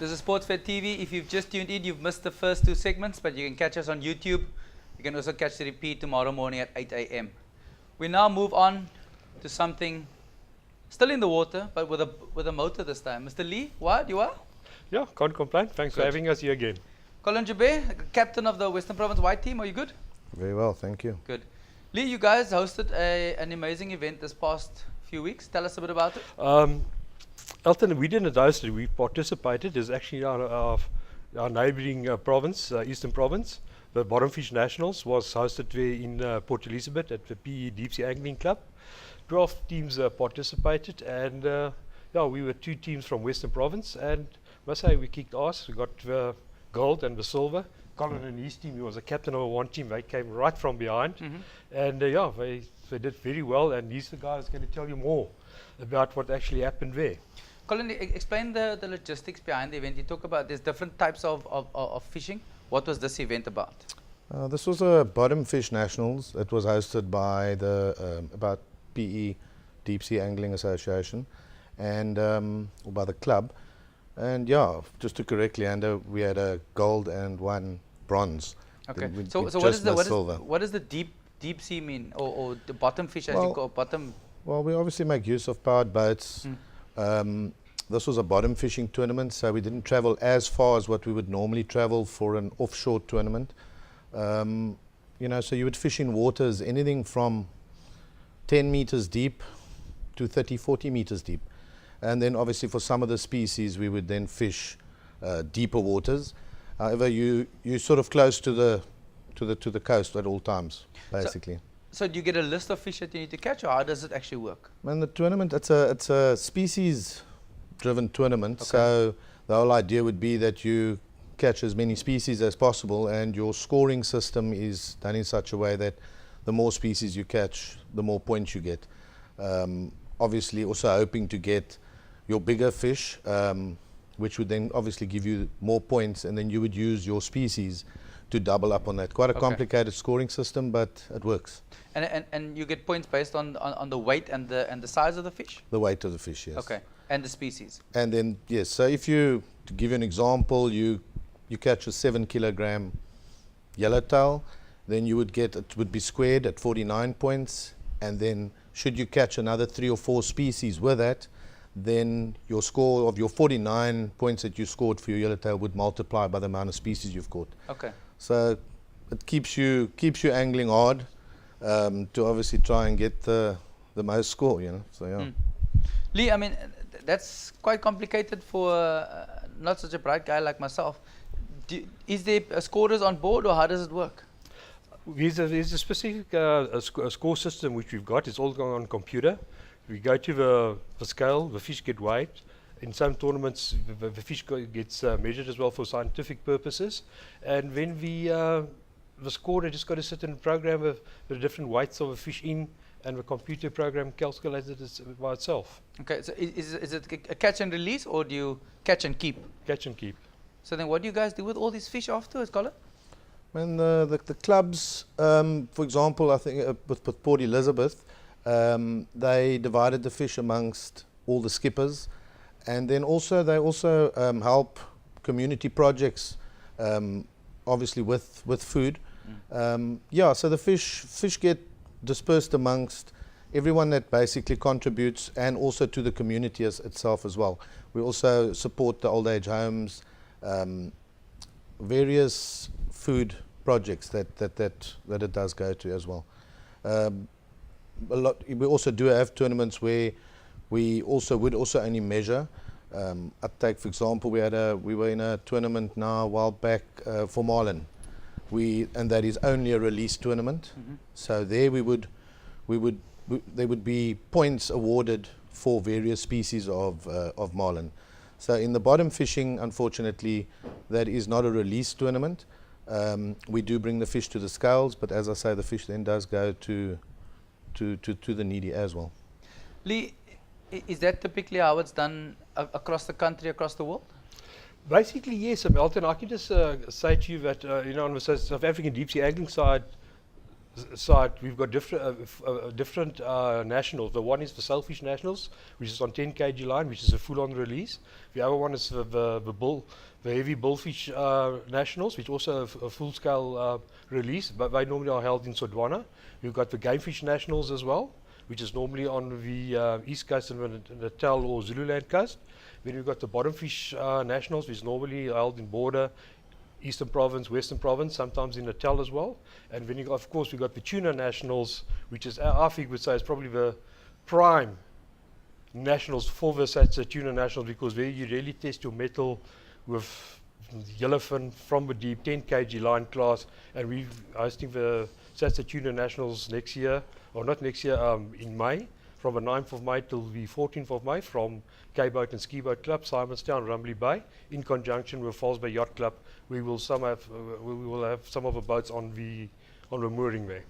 This is SportsFed TV. If you've just tuned in, you've missed the first two segments, but you can catch us on YouTube. You can also catch the repeat tomorrow morning at 8 a.m. We now move on to something still in the water, but with a motor this time. Mr. Lee, what you are? Yeah, can't complain. Thanks for having us here again. Colin Joubert, captain of the Western Province White team. Are you good? Very well, thank you. Good. Lee, you guys hosted an amazing event this past few weeks. Tell us a bit about it. Elton, we didn't host it. We participated. It's actually our neighbouring province, Eastern Province. The Bottomfish Nationals was hosted there in Port Elizabeth at the PE Deep Sea Angling Club. 12 teams participated, and yeah, we were 2 teams from Western Province, and must say we kicked ass. We got the gold and the silver. Colin and his team, he was a captain of one team. They came right from behind, and yeah, they did very well. And he's the guy that's going to tell you more about what actually happened there. Colin, explain the logistics behind the event. You talk about there's different types of fishing. What was this event about? This was a Bottom Fish Nationals. It was hosted by the about PE Deep Sea Angling Association and or by the club. And yeah, just to correct Leander, we had a gold and 1 bronze. Okay. We So what does the deep sea mean, or the bottom fish as you call bottom? Well, we obviously make use of powered boats. This was a bottom fishing tournament, so we didn't travel as far as what we would normally travel for an offshore tournament. You know, so you would fish in waters anything from 10 meters deep to 30, 40 meters deep. And then obviously for some of the species we would then fish deeper waters. However, you're sort of close to the coast at all times, basically. So do you get a list of fish that you need to catch, or how does it actually work? And the tournament, it's a species-driven tournament. Okay. So the whole idea would be that you catch as many species as possible, and your scoring system is done in such a way that the more species you catch, the more points you get. Obviously, also hoping to get your bigger fish, which would then obviously give you more points, and then you would use your species to double up on that. Quite a complicated scoring system, but it works. And you get points based on the weight and the size of the fish? The weight of the fish, yes. Okay. And the species? And then, yes, so if you, to give you an example, you catch a 7 kilogram yellowtail, then you would get, it would be squared at 49 points, and then should you catch another 3 or 4 species with that, then your score of your 49 points that you scored for your yellowtail would multiply by the amount of species you've caught. Okay. So it keeps you angling hard to obviously try and get the most score, you know. So yeah. Lee, I mean, that's quite complicated for not such a bright guy like myself. Is there scorers on board, or how does it work? There's a specific score system which we've got. It's all going on computer. We go to the scale, the fish get weighed. In some tournaments, the fish gets measured as well for scientific purposes. And when the scorer just got to sit in a program with the different weights of a fish in, and the computer program calculates it by itself. Okay, so is it a catch and release, or do you catch and keep? Catch and keep. So then what do you guys do with all these fish afterwards, Colin? When the clubs, for example, I think with Port Elizabeth, they divided the fish amongst all the skippers, and then also they also help community projects, obviously with food. Yeah, so the fish get dispersed amongst everyone that basically contributes, and also to the community itself as well. We also support the old age homes, various food projects that it does go to as well. We also do have tournaments where we would also only measure. Uptake, for example, we were in a tournament now a while back for marlin. And that is only a release tournament. So there there would be points awarded for various species of marlin. So in the bottom fishing, unfortunately, that is not a release tournament. We do bring the fish to the scales, but as I say, the fish then does go to the needy as well. Lee, is that typically how it's done across the country, across the world? Basically, yes, Elton. I can just say to you that you know, on the South African deep sea angling side, side, we've got different nationals. The one is the Sailfish Nationals, which is on 10 kg line, which is a full-on release. The other one is the heavy bullfish nationals, which also a full-scale release, but they normally are held in Sodwana. We've got the gamefish nationals as well, which is normally on the east coast and the Natal or Zululand coast. Then we've got the bottomfish nationals, which is normally held in Border, Eastern Province, Western Province, sometimes in Natal as well. And then, of course, we've got the tuna nationals, which is, I think would say, is probably the prime nationals for the SATSA tuna nationals, because there you really test your metal with yellowfin from the deep 10 kg line class. And we're hosting the SATSA tuna nationals next year, or not next year, in May, from the 9th of May till the 14th of May, from K-Boat and Ski Boat Club, Simonstown, Rumley Bay, in conjunction with Falls Bay Yacht Club. We will have some of the boats on the mooring there.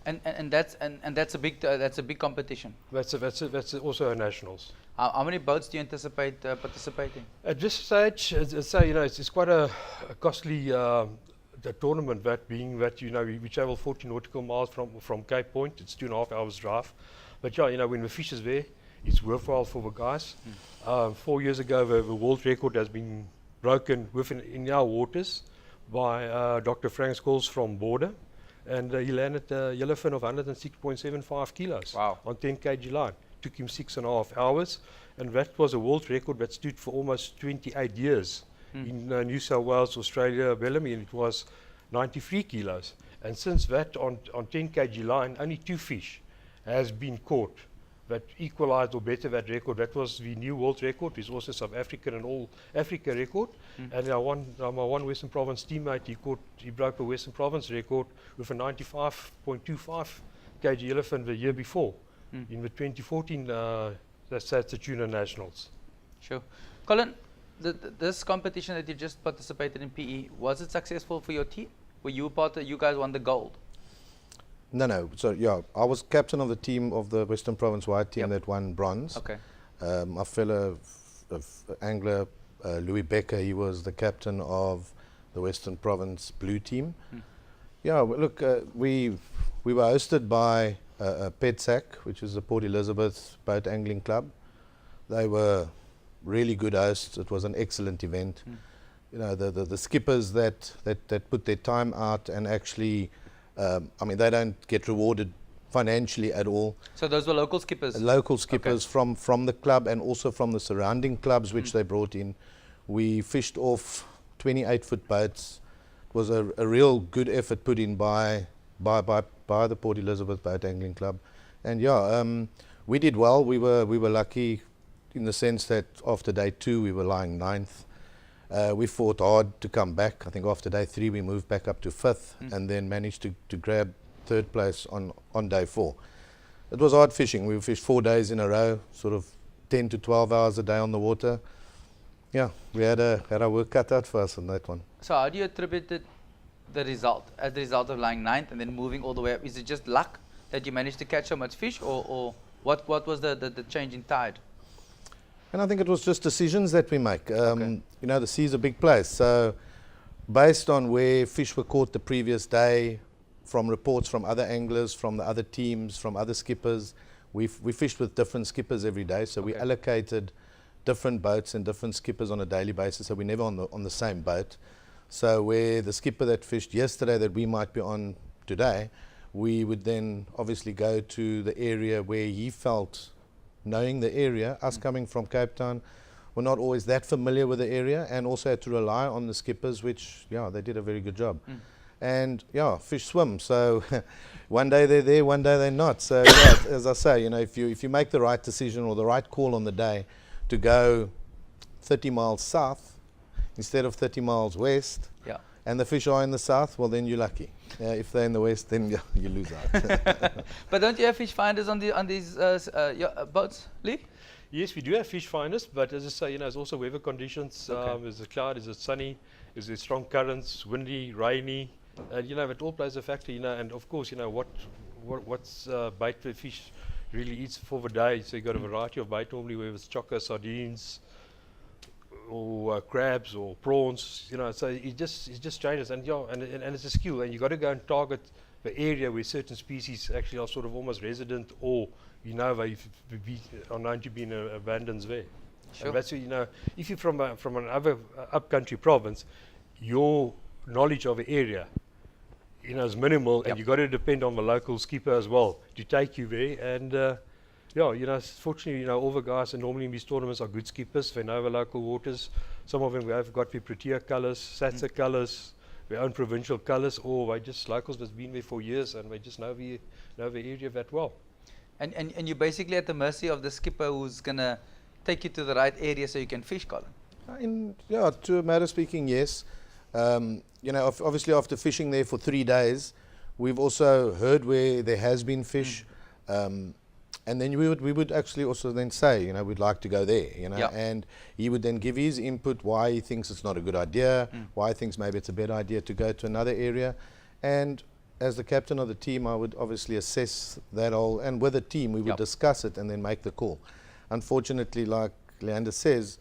And that's a big competition. That's also a nationals. How many boats do you anticipate participating? At this stage, it's quite a costly the tournament. That being that we travel 40 nautical miles from Cape Point. It's 2.5 hours drive. But when the fish is there, it's worthwhile for the guys. 4 years ago, the world record has been broken in our waters by Dr. Frank Scholes from Border, and he landed a yellowfin of 106.75 kilos on 10 kg line. Took him 6.5 hours, and that was a world record that stood for almost 28 years in New South Wales, Australia, Bellamy, and it was 93 kilos. And since that, on 10 kg line, only 2 fish has been caught that equalized or better that record. That was the new world record. It's also South African and all Africa record. And my one Western Province teammate, he broke the Western Province record with a 95.25 kg yellowfin the year before in the 2014 that's the Tuna Nationals. Sure. Colin, this competition that you just participated in PE, was it successful for your team? Were you part of, you guys won the gold? No. So yeah, I was captain of the team of the Western Province White team that won bronze. Okay. My fellow angler, Louis Becker, he was the captain of the Western Province Blue team. Yeah, look, we were hosted by PETSAC, which is the Port Elizabeth Boat Angling Club. They were really good hosts. It was an excellent event. The skippers that put their time out and actually, they don't get rewarded financially at all. So those were local skippers? Local skippers from the club and also from the surrounding clubs which they brought in. We fished off 28-foot boats. It was a real good effort put in by the Port Elizabeth Boat Angling Club. And we did well. We were lucky in the sense that after day 2 we were lying 9th. We fought hard to come back. I think after day 3 we moved back up to 5th and then managed to grab 3rd place on day 4. It was hard fishing. We fished 4 days in a row, sort of 10 to 12 hours a day on the water. Yeah, we had our work cut out for us on that one. So how do you attribute the result, as the result of lying 9th and then moving all the way up? Is it just luck that you managed to catch so much fish, or what was the change in tide? And I think it was just decisions that we make. The sea's a big place. So based on where fish were caught the previous day, from reports from other anglers, from the other teams, from other skippers, we fished with different skippers every day. So we allocated different boats and different skippers on a daily basis. So we're never on the same boat. So where the skipper that fished yesterday that we might be on today, we would then obviously go to the area where he felt, knowing the area, us coming from Cape Town, were not always that familiar with the area, and also had to rely on the skippers, which, they did a very good job. And, fish swim. So one day they're there, one day they're not. So, as I say, if you make the right decision or the right call on the day to go 30 miles south instead of 30 miles west, and the fish are in the south, well, then you're lucky. If they're in the west, then you lose out. But don't you have fish finders on these boats, Lee? Yes, we do have fish finders, but as I say, it's also weather conditions. Is it cloud? Is it sunny? Is there strong currents? Windy? Rainy? It all plays a factor. And of course, what's bait the fish really eats for the day. So you got a variety of bait normally, whether it's chokka, sardines, or crabs or prawns. So it just changes, and it's a skill, and you got to go and target the area where certain species actually are sort of almost resident, or they are known to be in abundance there. Sure. And that's where, if you're from an other upcountry province, your knowledge of the area, is minimal, Yep. and you got to depend on the local skipper as well to take you there. And fortunately, all the guys that normally in these tournaments are good skippers. They know the local waters. Some of them have got their Protea colours, Satsa colours, their own provincial colours, or they just locals that's been there for years and they just know the area that well. And you're basically at the mercy of the skipper who's going to take you to the right area so you can fish, Colin. To a matter speaking, yes. Obviously after fishing there for 3 days, we've also heard where there has been fish. And then we would actually also then say, we'd like to go there, Yeah. and he would then give his input, why he thinks it's not a good idea, why he thinks maybe it's a better idea to go to another area. And as the captain of the team, I would obviously assess that all, and with the team, we would Yep. discuss it and then make the call. Unfortunately, like Leander says,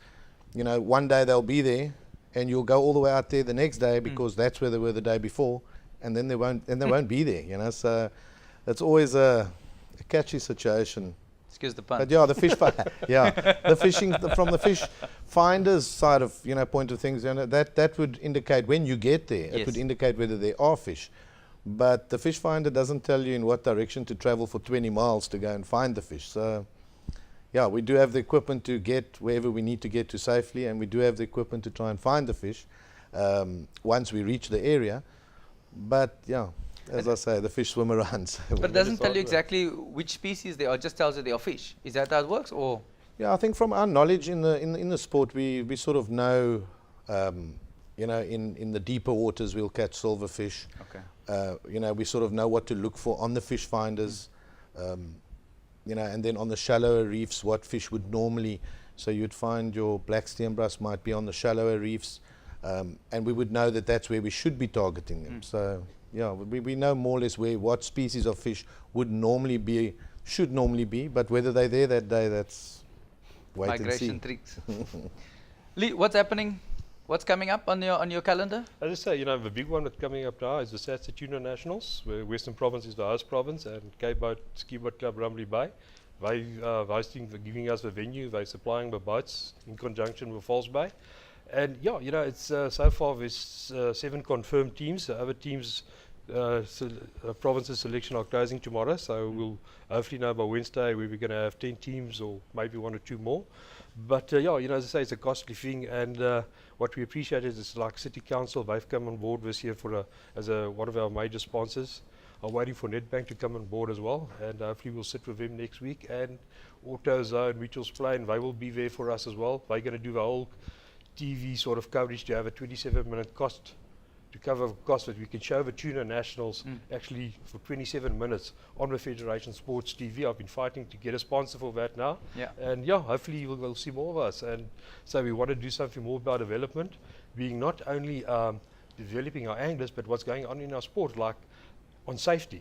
one day they'll be there, and you'll go all the way out there the next day because that's where they were the day before, and then they won't be there, So it's always a catchy situation. Excuse the pun. But yeah, the fish, the fishing from the fish finder's side of point of things, that would indicate when you get there. It Yes. would indicate whether there are fish. But the fish finder doesn't tell you in what direction to travel for 20 miles to go and find the fish. So yeah, we do have the equipment to get wherever we need to get to safely, and we do have the equipment to try and find the fish once we reach the area. But yeah, as I say, the fish swim around. So But it doesn't tell you exactly which species they are, just tells you they are fish. Is that how it works? Or Yeah, I think from our knowledge in the sport, we sort of know, in the deeper waters we'll catch silverfish. okay. We sort of know what to look for on the fish finders, and then on the shallower reefs, what fish would normally. So you'd find your black steenbras might be on the shallower reefs, and we would know that that's where we should be targeting them. So yeah, we know more or less what species of fish should normally be, but whether they're there that day, that's wait Migration and see. tricks. Lee, what's happening? What's coming up on your calendar? As I say, the big one that's coming up now is the Satsa Tuna Nationals, where Western Province is the host province, and Cape Boat Ski Boat Club Rumbly Bay. They hosting, giving us the venue. They're supplying the boats in conjunction with Falls Bay. And yeah, it's so far there's 7 confirmed teams. The other teams, provinces selection are closing tomorrow, so we'll hopefully know by Wednesday where we're going to have 10 teams or maybe 1 or 2 more. But as I say, it's a costly thing, and what we appreciate is like City Council, they've come on board this year as one of our major sponsors. I'm waiting for Nedbank to come on board as well, and hopefully we'll sit with them next week. And AutoZone, Mitchell's Plain, they will be there for us as well. They're going to do the whole TV sort of coverage to have a 27-minute cost to cover costs that we can show the Tuna Nationals actually for 27 minutes on the Federation Sports TV. I've been fighting to get a sponsor for that now. Yeah. And yeah, hopefully you will see more of us. And so we want to do something more about development, being not only developing our anglers, but what's going on in our sport, like on safety.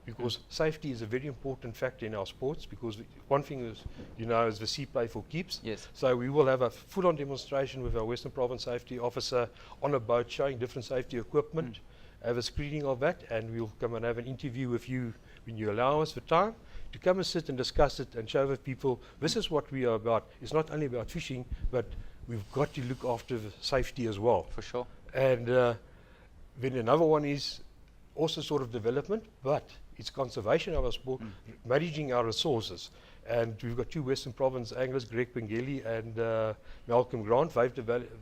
Because safety is a very important factor in our sports, because one thing is, is the sea play for keeps. Yes. So we will have a full-on demonstration with our Western Province safety officer on a boat showing different safety equipment, have a screening of that, and we'll come and have an interview with you when you allow us the time to come and sit and discuss it and show the people this is what we are about. It's not only about fishing, but we've got to look after the safety as well. For sure. And then another one is also sort of development, but it's conservation of our sport, managing our resources. And we've got 2 Western Province anglers, Greg Pengeli and Malcolm Grant. They've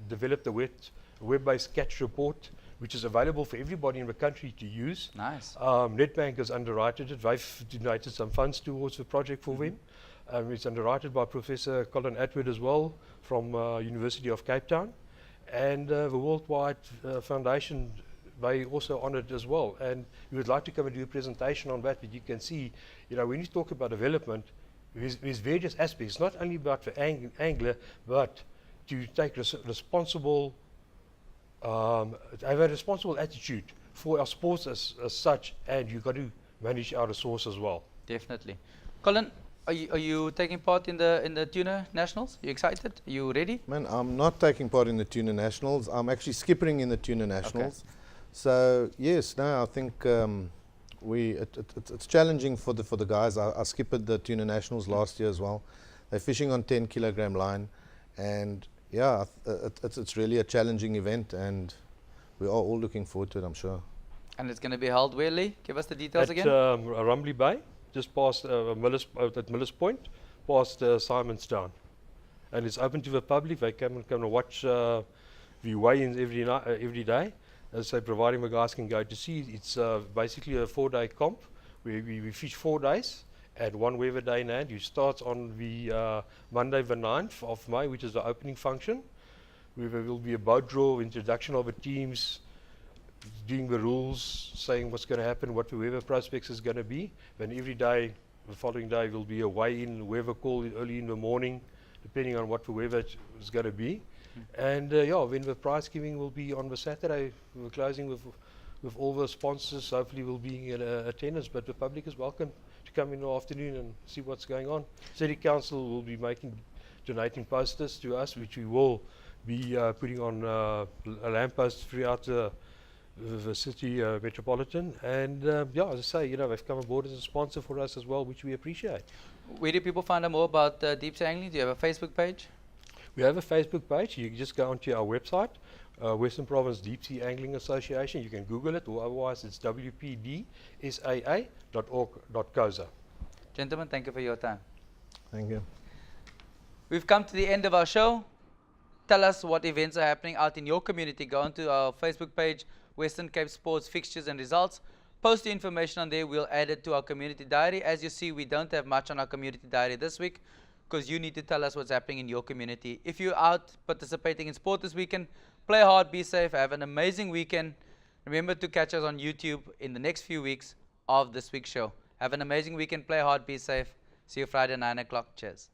developed a web-based catch report, which is available for everybody in the country to use. Nice. Nedbank has underwritten it. They've donated some funds towards the project for them. It's underwritten by Professor Colin as well from University of Cape Town. And the Worldwide Foundation, they also on it as well, and we would like to come and do a presentation on that. But you can see, when you talk about development, there's various aspects, not only about the angler, but to take responsible, have a responsible attitude for our sports as such, and you've got to manage our resources as well. Definitely. Colin, are you taking part in the Tuna Nationals? You excited? Are you ready? Man, I'm not taking part in the Tuna Nationals. I'm actually skippering in the Tuna Nationals. So yes, no, I think it's challenging for the guys. I skippered the tuna nationals last year as well. They're fishing on 10 kilogram line, and yeah, it's really a challenging event, and we are all looking forward to it, I'm sure. And it's going to be held where, Lee? Give us the details At again. Rumbly Bay, just past at Miller's Point, past Simonstown. And it's open to the public. They come and watch the weigh-ins every day. As I say, providing the guys can go to see. It's basically a 4-day comp. We fish 4 days and one weather day in hand. You start on the Monday the 9th of May, which is the opening function. There will be a boat draw, introduction of the teams, doing the rules, saying what's going to happen, what the weather prospects is going to be. Then every day, the following day, will be a weigh-in, weather call early in the morning, depending on what the weather is going to be. And yeah, then the prize giving will be on the Saturday. We're closing with all the sponsors. Hopefully, we'll be in attendance, but the public is welcome to come in the afternoon and see what's going on. City Council will be donating posters to us, which we will be putting on lampposts throughout the city metropolitan. And yeah, as I say, you know, they've come aboard as a sponsor for us as well, which we appreciate. Where do people find out more about deep sea angling? Do you have a Facebook page? We have a Facebook page. You can just go onto our website, Western Province Deep Sea Angling Association. You can Google it, or otherwise it's wpdsaa.org.coza. Gentlemen, thank you for your time. Thank you. We've come to the end of our show. Tell us what events are happening out in your community. Go onto our Facebook page, Western Cape Sports Fixtures and Results. Post the information on there. We'll add it to our community diary. As you see, we don't have much on our community diary this week because you need to tell us what's happening in your community. If you're out participating in sport this weekend, play hard, be safe, have an amazing weekend. Remember to catch us on YouTube in the next few weeks of this week's show. Have an amazing weekend, play hard, be safe. See you Friday, 9 o'clock. Cheers.